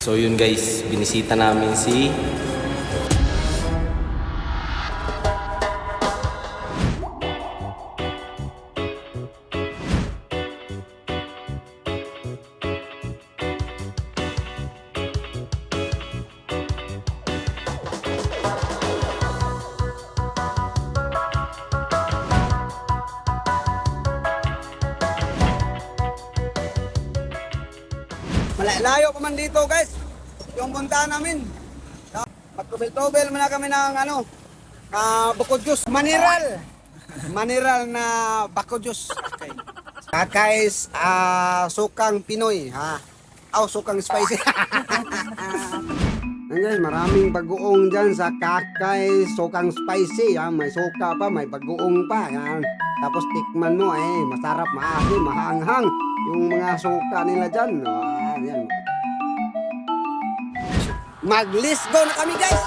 So yun guys, binisita namin si Malayo pa man dito guys, yung punta namin. Magtubel-tubel muna kami ng bako juice. Maniral na bako juice. Okay. Kakais sukang Pinoy. Sukang spicy. Ayan guys, maraming bagoong dyan sa kakais sukang spicy. May suka pa, may bagoong pa. Yan. Tapos tikman mo, masarap, maasim, mahanghang. Yung mga suka nila dyan. Yan. Mag-let's go na kami guys!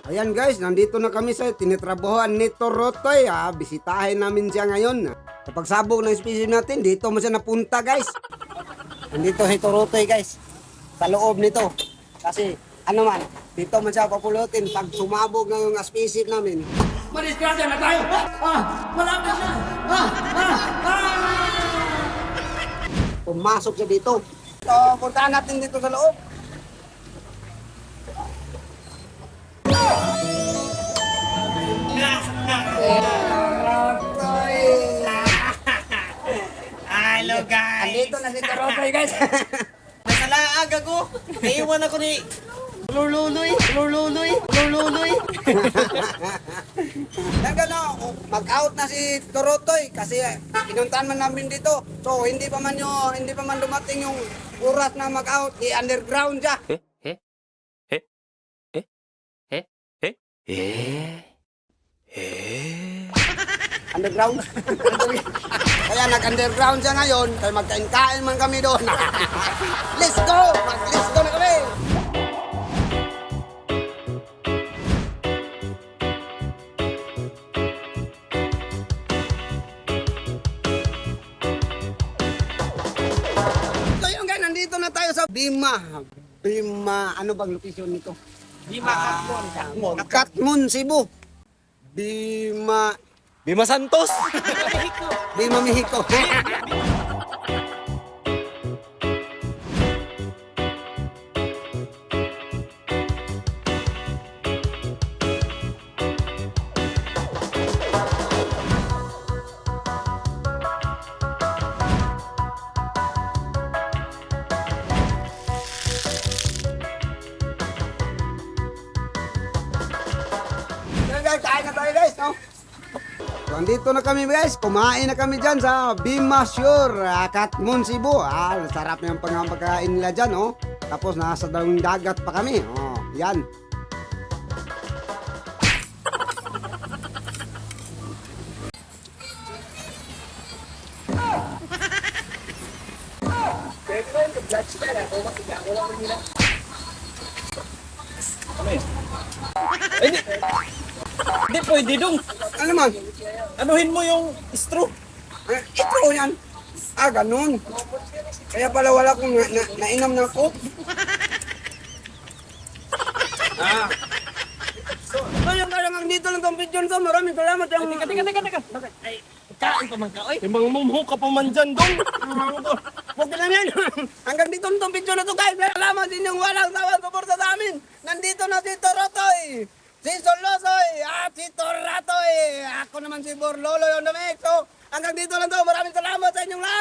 Ayan guys, nandito na kami sa tinitrabahoan ni Torotoy. Bisitahin namin siya ngayon. Sa pagsabog ng species natin, dito mo siya napunta guys. Nandito si Torotoy guys. Sa loob nito. Kasi dito man siya papulutin pag sumabog na yung species namin. Madisgrasya na tayo! Malapit na! Pumasok siya dito. So, puntahan natin dito sa loob. Hello guys! Andito na si Torotoy guys. Nasalaag ako! Naiwan ako ni Lululoy! Mag-out na si Torotoy kasi pinuntahan man namin dito. So hindi pa man dumating yung oras na mag-out, i-underground siya. Underground. Kaya nag-underground siya ngayon, kaya magkain-kain man kami doon. Let's go! Let's go na kami! So yun guys, nandito na tayo sa Bima, ano bang location nito? Katmon, Cebu. Bima Santos! Bima, Mexico. Kain na tayo guys, no? So, andito na kami guys, kumain na kami dyan sa Bima Shore, Katmon, Cebu. Sarap na yung pagkain nila dyan, oh. Tapos nasa dagat pa kami, oh, yan. Hindi pwede dong. Ano man? Anuhin mo yung straw. Ito yan. Ganun. Kaya pala wala kong nainom ng coke. So yung talagang dito lang tong video nito. Maraming salamat. Teka. Ay, kain pa man ka, oy! Timbang mumho ka pa man dyan dong. Huwag na lang yan. Hanggang dito na tong video na to guys. Salamat din yung walang tawang suporta sa amin. Nandito na si Torotoy, si Solosoy, at si Toratoy. Ako naman si Borlolo yung namik. So hanggang dito lang to. Maraming salamat sa inyong lahat.